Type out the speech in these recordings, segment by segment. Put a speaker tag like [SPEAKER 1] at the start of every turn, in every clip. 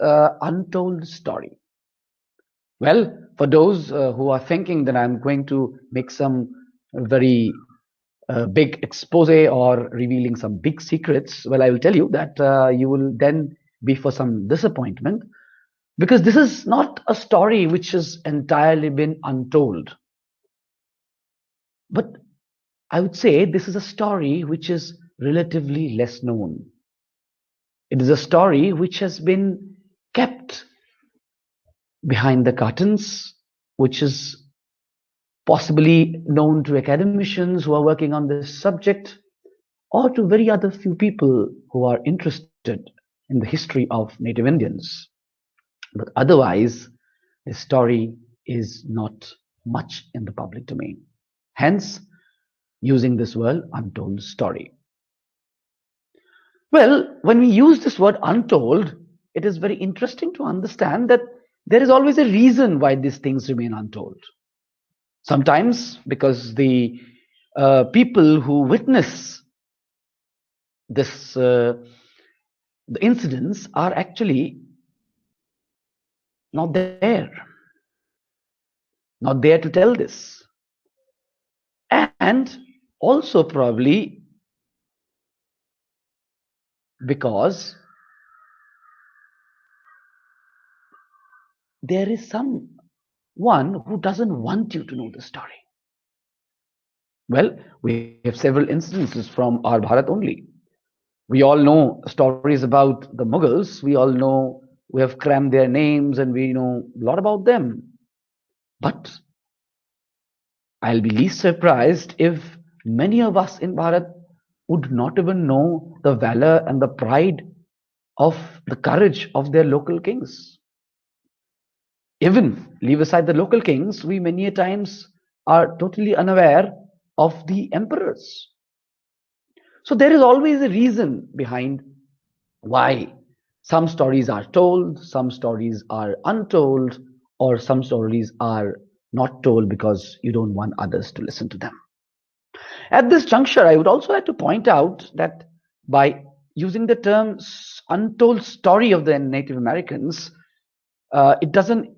[SPEAKER 1] untold story. Well, for those who are thinking that I'm going to make some very big expose or revealing some big secrets, well, I will tell you that you will then be for some disappointment, because this is not a story which has entirely been untold. But I would say this is a story which is relatively less known. It is a story which has been kept behind the curtains, which is possibly known to academicians who are working on this subject, or to very other few people who are interested in the history of native Indians. But otherwise, the story is not much in the public domain. Hence, using this word untold story. Well, when we use this word untold, it is very interesting to understand that there is always a reason why these things remain untold. Sometimes because the people who witness this, the incidents are actually not there to tell this. And also probably because there is someone who doesn't want you to know the story. Well, we have several instances from our Bharat only. We all know stories about the Mughals. We all know, we have crammed their names and we know a lot about them. But I'll be least surprised if many of us in Bharat would not even know the valor and the pride of the courage of their local kings. Even leave aside the local kings, we many a times are totally unaware of the emperors. So there is always a reason behind why some stories are told, some stories are untold, or some stories are not told because you don't want others to listen to them. At this juncture, I would also like to point out that by using the term untold story of the Native Americans, it doesn't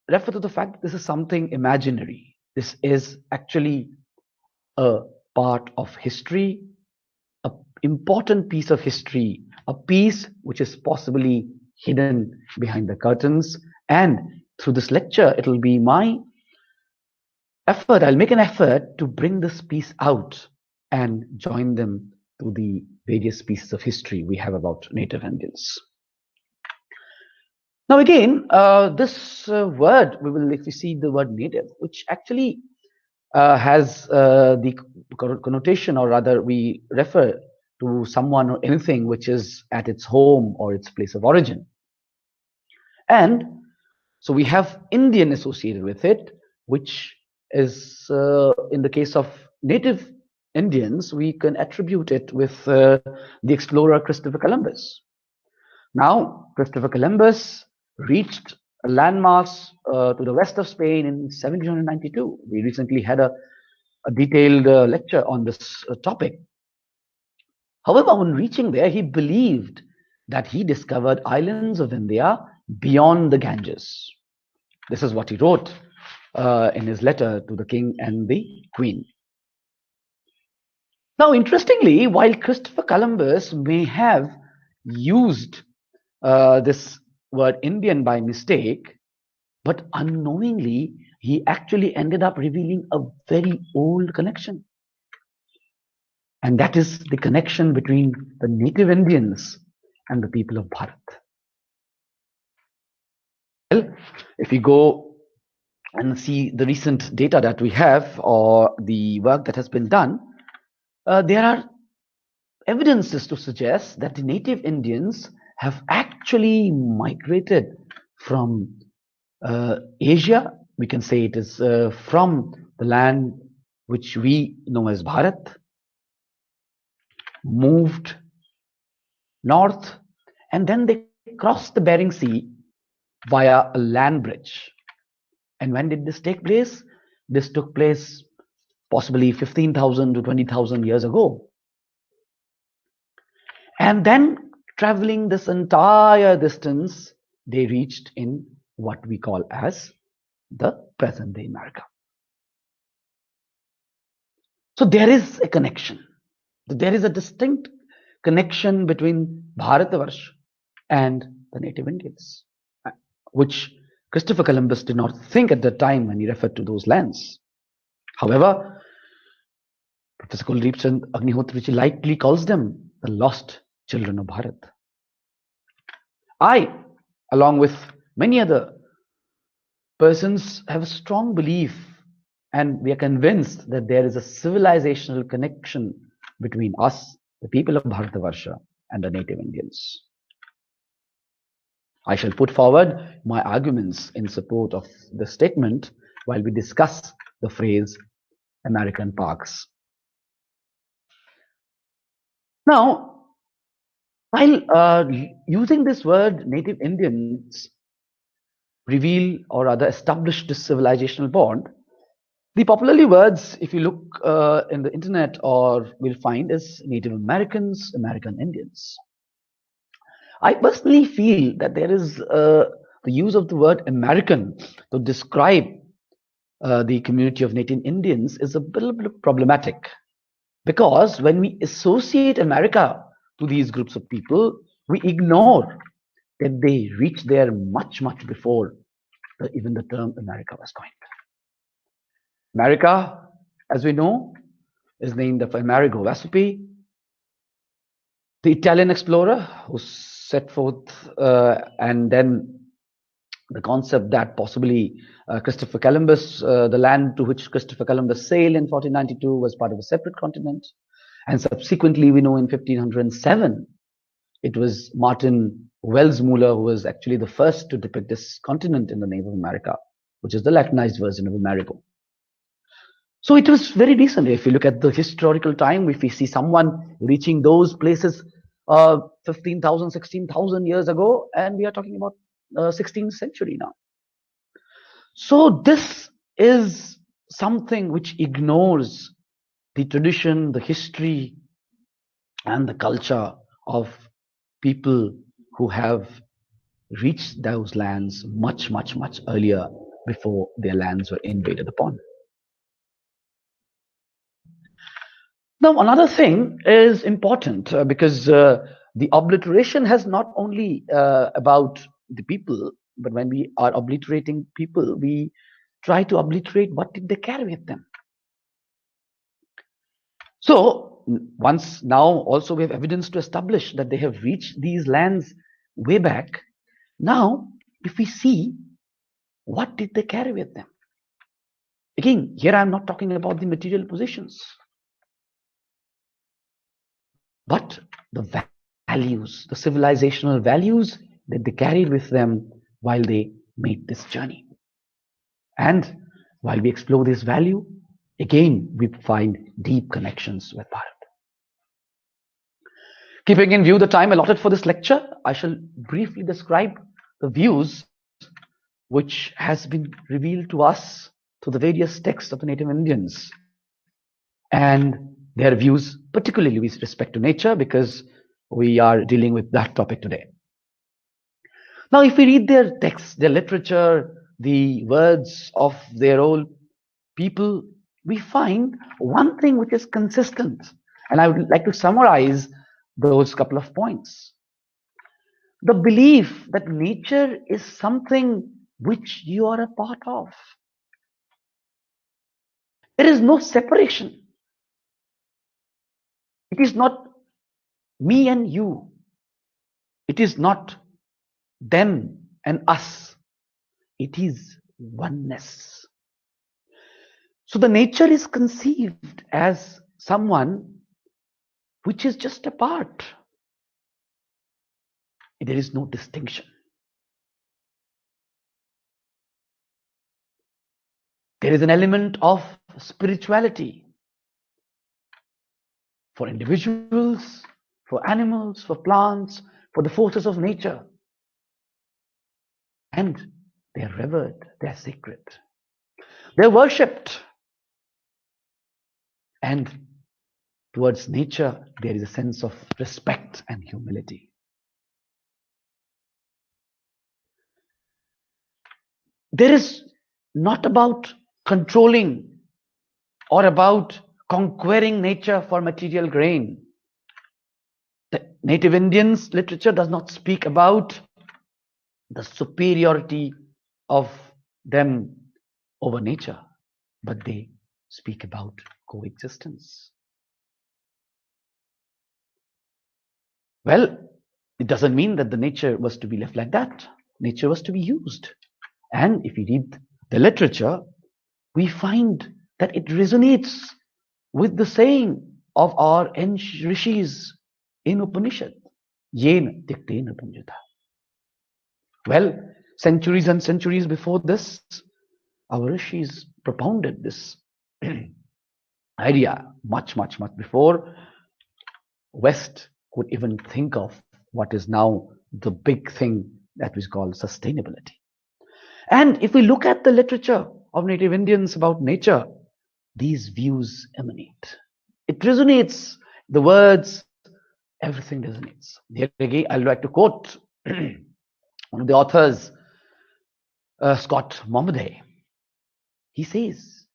[SPEAKER 1] refer to the fact that this is something imaginary. This is actually a part of history, an important piece of history, a piece which is possibly hidden behind the curtains. And through this lecture, it will be my effort, I'll make an effort to bring this piece out and join them to the various pieces of history we have about native Indians. Now again, this word, if you see the word native, which actually has the connotation, or rather we refer to someone or anything which is at its home or its place of origin. And so we have Indian associated with it, which is in the case of native Indians, we can attribute it with the explorer Christopher Columbus. Now, Christopher Columbus reached a landmass to the west of Spain in 1792. We recently had a detailed lecture on this topic. However, when reaching there, he believed that he discovered islands of India beyond the Ganges. This is what he wrote in his letter to the king and the queen. Now, interestingly, while Christopher Columbus may have used this word Indian by mistake, but unknowingly, he actually ended up revealing a very old connection. And that is the connection between the native Indians and the people of Bharat. Well, if we go and see the recent data that we have, or the work that has been done, there are evidences to suggest that the native Indians have actually migrated from Asia. We can say it is from the land which we know as Bharat, moved north, and then they crossed the Bering Sea via a land bridge. And when did this take place? This took place possibly 15,000 to 20,000 years ago. And then traveling this entire distance, they reached in what we call as the present day America. So there is a connection. There is a distinct connection between Bharatavarsha and the native Indians, which Christopher Columbus did not think at the time when he referred to those lands. However, Professor Kuldeep Chand Agnihotri lightly calls them the lost children of Bharat. I, along with many other persons, have a strong belief and we are convinced that there is a civilizational connection between us, the people of Bharatavarsha, and the native Indians. I shall put forward my arguments in support of the statement while we discuss the phrase American parks. Now, while using this word native Indians reveal or rather establish this civilizational bond, the popularly words, if you look in the internet or will find, is Native Americans, American Indians. I personally feel that there is the use of the word American to describe the community of Native Indians is a little bit problematic, because when we associate America to these groups of people, we ignore that they reached there much, much before even the term America was coined. America, as we know, is named after Amerigo Vespucci, the Italian explorer who set forth and then the concept that possibly Christopher Columbus, the land to which Christopher Columbus sailed in 1492 was part of a separate continent. And subsequently, we know in 1507, it was Martin Welsmuller who was actually the first to depict this continent in the name of America, which is the Latinized version of Amerigo. So it was very recent. If you look at the historical time, if we see someone reaching those places 15,000, 16,000 years ago, and we are talking about 16th century now. So this is something which ignores the tradition, the history, and the culture of people who have reached those lands much, much, much earlier before their lands were invaded upon. Now, another thing is important because the obliteration has not only about the people, but when we are obliterating people, we try to obliterate what did they carry with them. So once now also we have evidence to establish that they have reached these lands way back. Now, if we see what did they carry with them? Again, here I'm not talking about the material possessions, but the values, the civilizational values that they carried with them while they made this journey. And while we explore this value, again, we find deep connections with Bharat. Keeping in view the time allotted for this lecture, I shall briefly describe the views which has been revealed to us through the various texts of the native Indians and their views, particularly with respect to nature, because we are dealing with that topic today. Now, if we read their texts, their literature, the words of their old people, we find one thing which is consistent. And I would like to summarize those couple of points. The belief that nature is something which you are a part of. There is no separation. It is not me and you. It is not them and us. It is oneness. So the nature is conceived as someone which is just a part. There is no distinction. There is an element of spirituality for individuals, for animals, for plants, for the forces of nature. And they are revered, they are sacred. They are worshipped. And towards nature, there is a sense of respect and humility. there is not about controlling or about conquering nature for material gain. The native Indians literature does not speak about the superiority of them over nature, but they speak about coexistence. Well, it doesn't mean that the nature was to be left like that. Nature was to be used. And if we read the literature, we find that it resonates with the saying of our rishis in Upanishad. Yen tiktena punjata. Well, centuries and centuries before this, our rishis propounded this idea much before West could even think of what is now the big thing that we call sustainability. And if we look at the literature of native Indians about nature, these views emanate. It resonates. The words, everything resonates. Here again, I'd like to quote one of the authors, Scott Momaday. He says,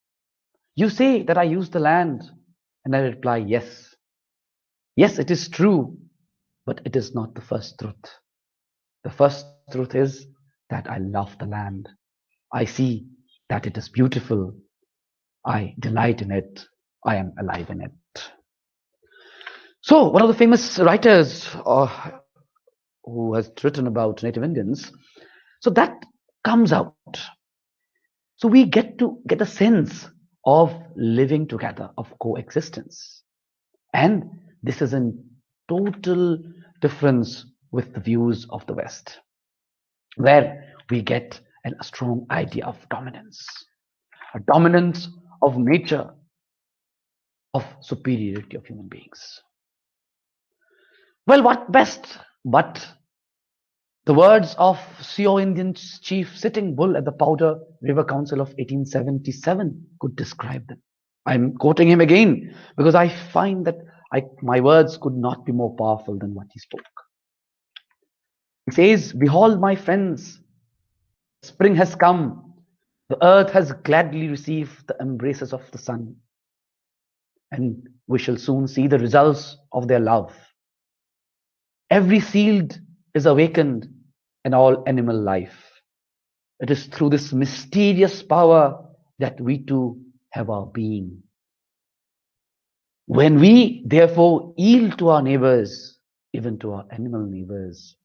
[SPEAKER 1] "You say that I use the land," and I reply, yes. Yes, it is true, but it is not the first truth. The first truth is that I love the land. I see that it is beautiful. I delight in it. I am alive in it. So, one of the famous writers who has written about native Indians, so that comes out. So we get a sense of living together, of coexistence. And this is in total difference with the views of the West, where we get a strong idea of dominance, a dominance of nature, of superiority of human beings. Well, what best but the words of Sioux Indian chief Sitting Bull at the Powder River Council of 1877 could describe them. I'm quoting him again because I find that my words could not be more powerful than what he spoke. He says, "Behold, my friends, spring has come. The earth has gladly received the embraces of the sun, and we shall soon see the results of their love. Every seed is awakened and all animal life. It is through this mysterious power that we too have our being. When we therefore yield to our neighbors, even to our animal neighbors,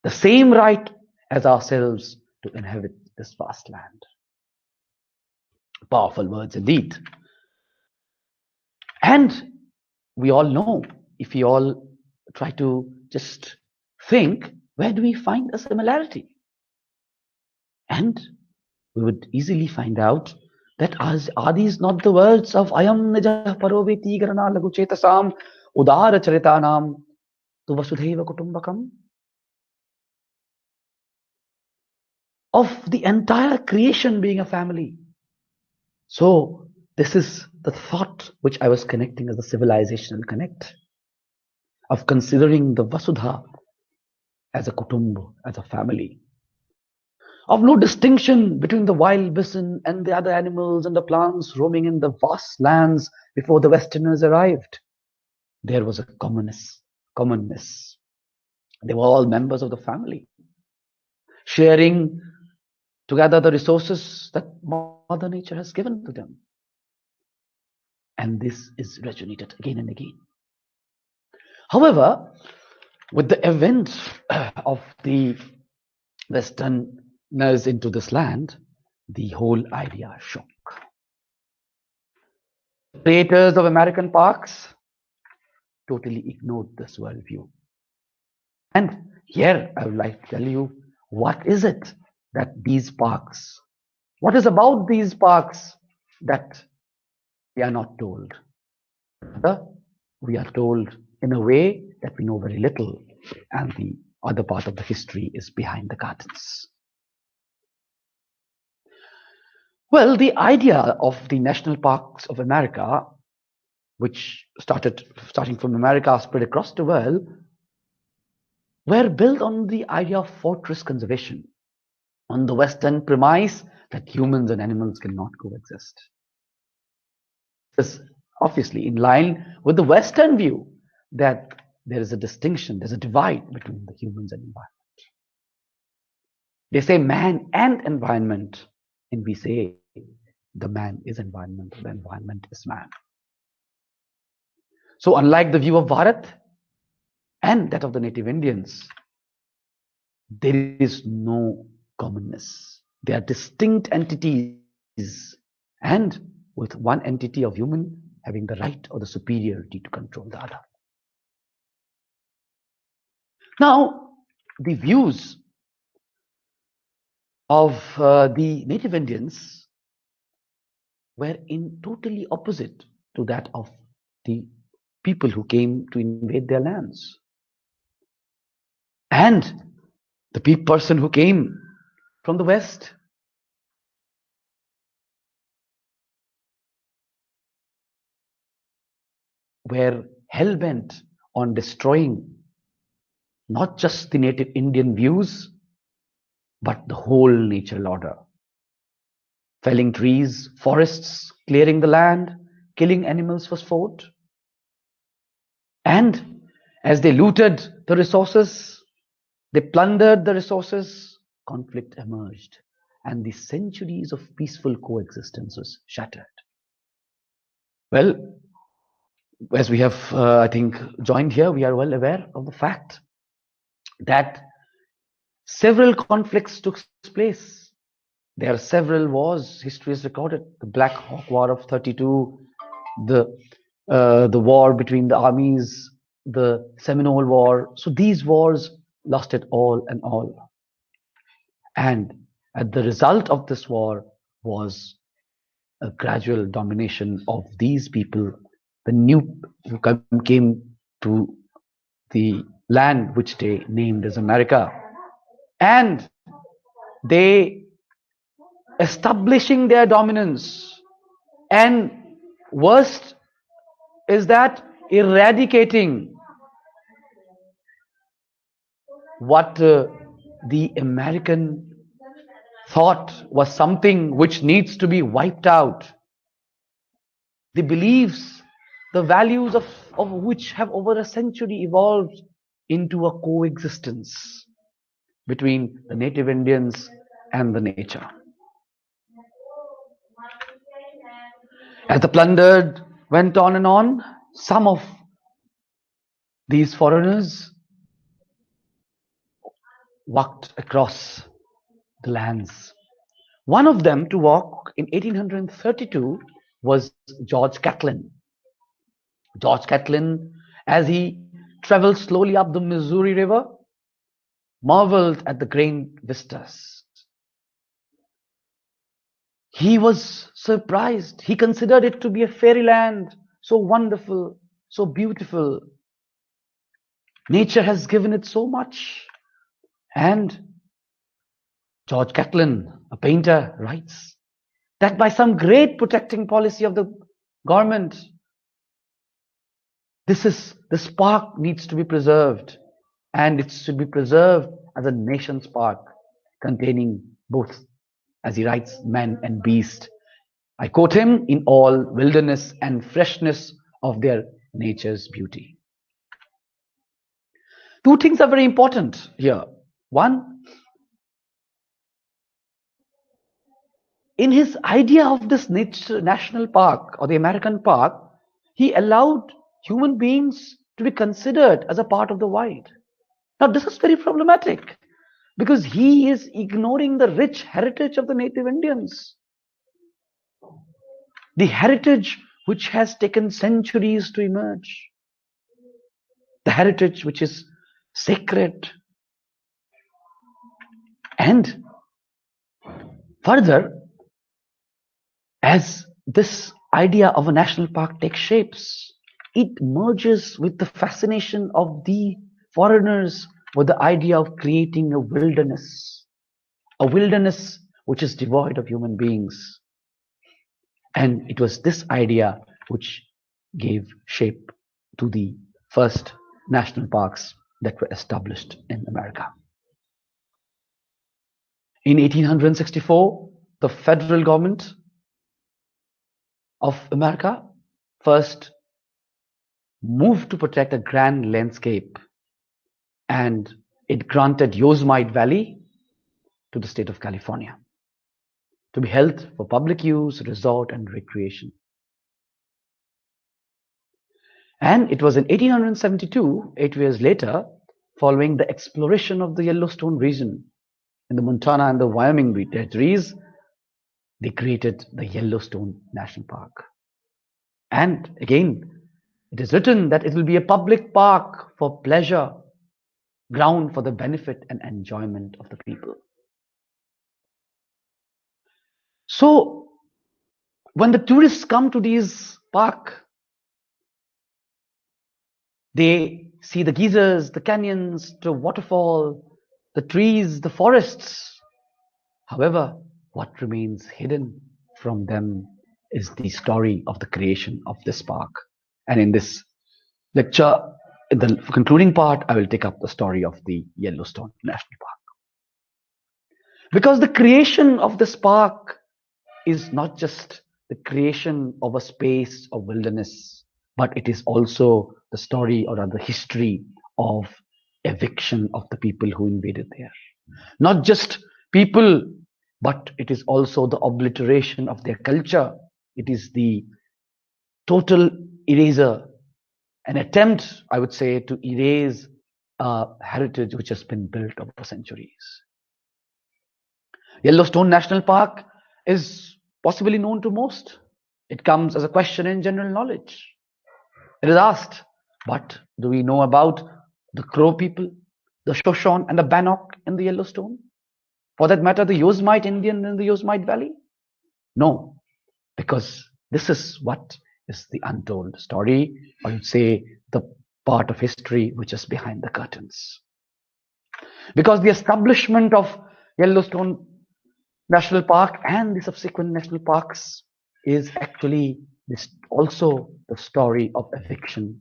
[SPEAKER 1] the same right as ourselves to inhabit this vast land." Powerful words indeed. And we all know, if we all try to just think, where do we find a similarity? And we would easily find out that are these not the words of Ayam Nijah Paroveti Garana Laguchetasam Udara Charitanam Tu Vasudhaiva Kutumbakam? Of the entire creation being a family. So this is the thought which I was connecting as the civilizational connect, of considering the Vasudha as a kutumba, as a family, of no distinction between the wild bison and the other animals and the plants roaming in the vast lands before the Westerners arrived. There was a commonness. They were all members of the family, sharing together the resources that Mother Nature has given to them. And this is resonated again and again. However, with the event of the Westerners into this land, the whole idea shook. Creators of American parks totally ignored this worldview. And here I would like to tell you, what is it that these parks, what is about these parks that we are not told? We are told in a way that we know very little, and the other part of the history is behind the curtains. Well, the idea of the national parks of America, which starting from America, spread across the world, were built on the idea of fortress conservation. on the Western premise that humans and animals cannot coexist. This is obviously in line with the Western view that there is a distinction, there's a divide between the humans and environment. They say man and environment, and we say the man is environment, the environment is man. So unlike the view of Bharat and that of the native Indians, there is no commonness. They are distinct entities, and with one entity of human having the right or the superiority to control the other. Now, the views of the native Indians were in totally opposite to that of the people who came to invade their lands. And the person who came from the West were hell-bent on destroying not just the native Indian views, but the whole natural order. Felling trees, forests, clearing the land, killing animals for sport. And as they looted the resources, they plundered the resources, conflict emerged, and the centuries of peaceful coexistence was shattered. Well, as we have, I think, joined here, we are well aware of the fact that several conflicts took place. There are several wars, history is recorded. The Black Hawk War of 32, the war between the armies, the Seminole War. So these wars lasted all and all. And at the result of this war was a gradual domination of these people, the new who came to the land which they named as America. And they establishing their dominance, and worst is that eradicating what the American thought was something which needs to be wiped out. The beliefs, the values of which have over a century evolved into a coexistence between the native Indians and the nature. As the plundered went on and on, some of these foreigners walked across the lands. One of them to walk in 1832 was George Catlin. George Catlin, as he traveled slowly up the Missouri River, marveled at the grand vistas. He was surprised. He considered it to be a fairyland, so wonderful, so beautiful. Nature has given it so much. And George Catlin, a painter, writes that by some great protecting policy of the government, this park needs to be preserved, and it should be preserved as a nation's park, containing both, as he writes, man and beast. I quote him, in all wilderness and freshness of their nature's beauty. Two things are very important here. One, in his idea of this national park or the American park, he allowed human beings to be considered as a part of the wild. Now, this is very problematic because he is ignoring the rich heritage of the native Indians. The heritage which has taken centuries to emerge. The heritage which is sacred. And further, as this idea of a national park takes shapes, it merges with the fascination of the foreigners with the idea of creating a wilderness which is devoid of human beings. And it was this idea which gave shape to the first national parks that were established in America. In 1864, the federal government of America first moved to protect a grand landscape, and it granted Yosemite Valley to the state of California to be held for public use, resort, and recreation. And it was in 1872, 8 years later, following the exploration of the Yellowstone region in the Montana and the Wyoming territories, they created the Yellowstone National Park. And again, it is written that it will be a public park for pleasure, ground for the benefit and enjoyment of the people. So, when the tourists come to these parks, they see the geysers, the canyons, the waterfall, the trees, the forests. However, what remains hidden from them is the story of the creation of this park. And in this lecture, in the concluding part, I will take up the story of the Yellowstone National Park. Because the creation of this park is not just the creation of a space of wilderness, but it is also the story or the history of eviction of the people who invaded there. Not just people, but it is also the obliteration of their culture. It is the total eraser, an attempt, I would say, to erase a heritage which has been built over centuries. Yellowstone National Park is possibly known to most. It comes as a question in general knowledge. It is asked, what do we know about the Crow people, the Shoshone and the Bannock in the Yellowstone? For that matter, the Yosemite Indian in the Yosemite Valley? No, because this is what is the untold story, or you'd say the part of history which is behind the curtains. Because the establishment of Yellowstone National Park and the subsequent national parks is actually also the story of eviction,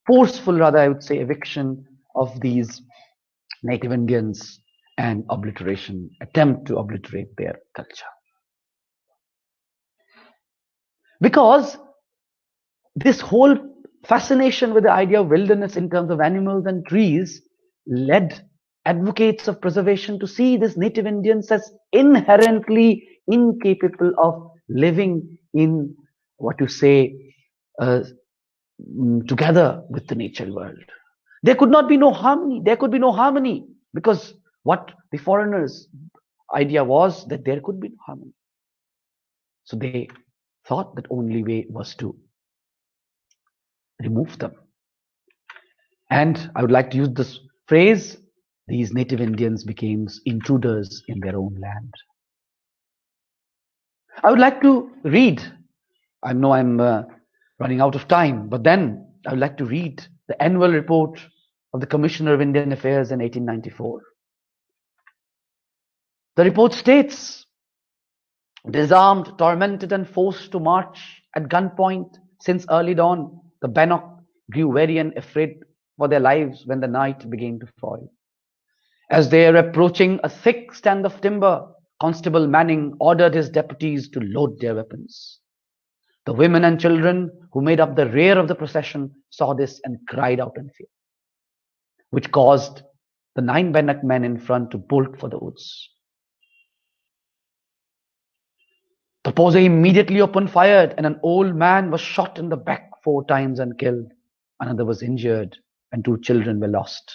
[SPEAKER 1] forceful rather I would say eviction of these native Indians and obliteration, attempt to obliterate their culture. Because this whole fascination with the idea of wilderness in terms of animals and trees led advocates of preservation to see these native Indians as inherently incapable of living in what you say together with the natural world. There could not be no harmony. There could be no harmony because what the foreigners' idea was that there could be no harmony. So they thought that only way was to remove them. And I would like to use this phrase, these native Indians became intruders in their own land. I would like to read, I know I'm running out of time, but then I would like to read the annual report of the Commissioner of Indian Affairs in 1894. The report states, disarmed, tormented and forced to march at gunpoint since early dawn, the Bannock grew weary and afraid for their lives when the night began to fall. As they were approaching a thick stand of timber, Constable Manning ordered his deputies to load their weapons. The women and children who made up the rear of the procession saw this and cried out in fear, which caused the 9 Bannock men in front to bolt for the woods. The posse immediately opened fire, and an old man was shot in the back 4 times and killed. Another was injured, and 2 children were lost.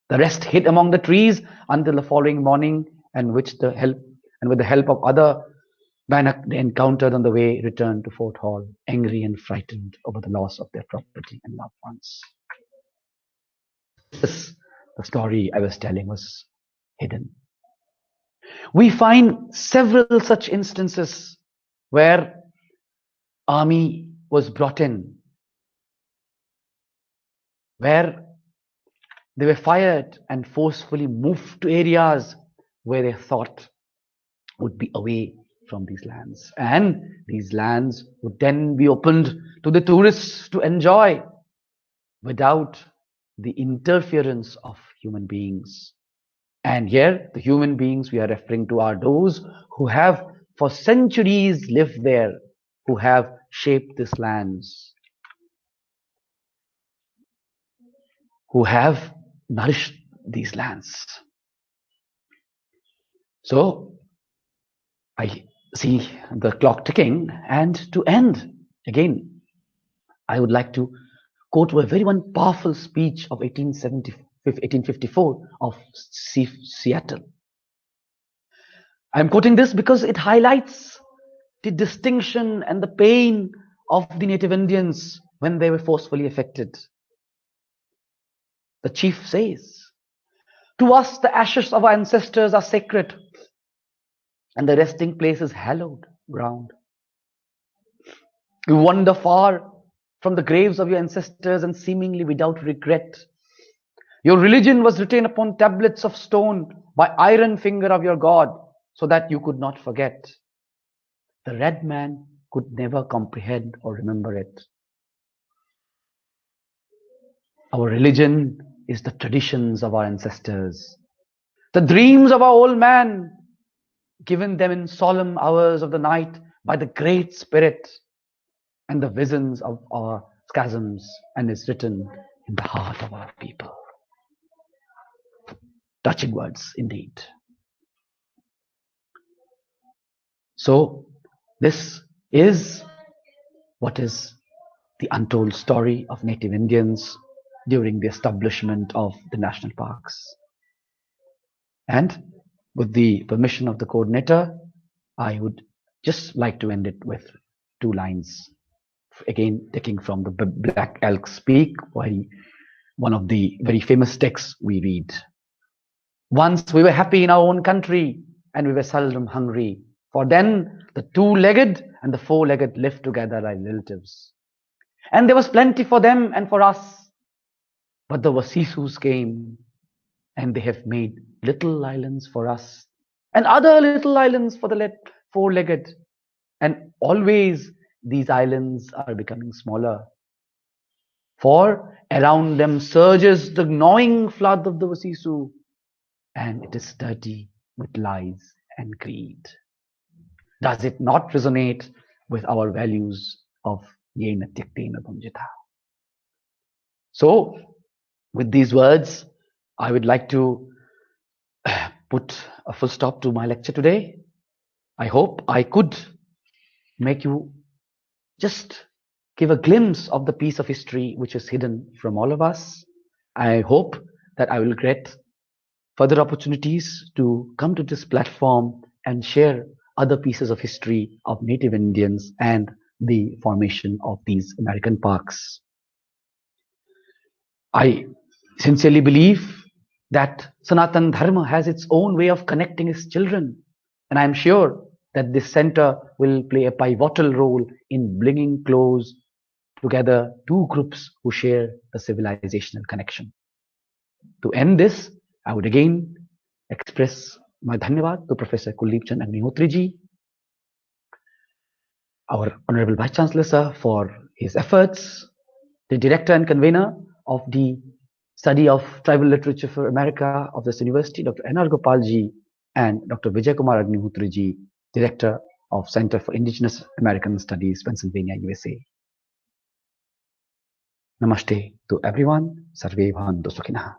[SPEAKER 1] The rest hid among the trees until the following morning, and with the help of other Bannock they encountered on the way returned to Fort Hall, angry and frightened over the loss of their property and loved ones. This, the story I was telling, was hidden. We find several such instances where army was brought in, where they were fired and forcefully moved to areas where they thought would be away from these lands. And these lands would then be opened to the tourists to enjoy without the interference of human beings. And here, the human beings we are referring to are those who have for centuries lived there, who have shaped these lands, who have nourished these lands. So I see the clock ticking, and to end, again, I would like to quote a very one powerful speech of 1854 of Seattle. I'm quoting this because it highlights the distinction and the pain of the native Indians when they were forcefully affected. The chief says, "To us, the ashes of our ancestors are sacred, and the resting place is hallowed ground. You wander far from the graves of your ancestors, and seemingly without regret. Your religion was written upon tablets of stone by iron finger of your God, so that you could not forget. The red man could never comprehend or remember it. Our religion is the traditions of our ancestors, the dreams of our old man, given them in solemn hours of the night by the Great Spirit, and the visions of our chasms, and is written in the heart of our people." Touching words indeed. So this is what is the untold story of native Indians during the establishment of the national parks. And with the permission of the coordinator, I would just like to end it with two lines, again taking from the Black Elk Speak, one of the very famous texts we read. "Once we were happy in our own country, and we were seldom hungry, for then the two-legged and the four-legged lived together like relatives. And there was plenty for them and for us. But the Wasisus came, and they have made little islands for us, and other little islands for the four-legged. And always these islands are becoming smaller. For around them surges the gnawing flood of the Wasisu, and it is dirty with lies and greed. Does it not resonate with our values of Yena Tiktena Bunjita?" So, with these words, I would like to put a full stop to my lecture today. I hope I could make you just give a glimpse of the piece of history which is hidden from all of us. I hope that I will get further opportunities to come to this platform and share other pieces of history of native Indians and the formation of these American parks. I sincerely believe that Sanatan Dharma has its own way of connecting its children, and I am sure that this center will play a pivotal role in bringing close together two groups who share the civilizational connection. To end this, I would again express my dhanyavad to Professor Kuldeep Chand Agnihotri ji, our Honorable Vice Chancellor sir, for his efforts, the Director and Convener of the Study of Tribal Literature for America of this university, Dr. N.R. Gopal ji, and Dr. Vijay Kumar Agnihotri ji, Director of Center for Indigenous American Studies, Pennsylvania, USA. Namaste to everyone. Sarve Bhavantu Sukhinah.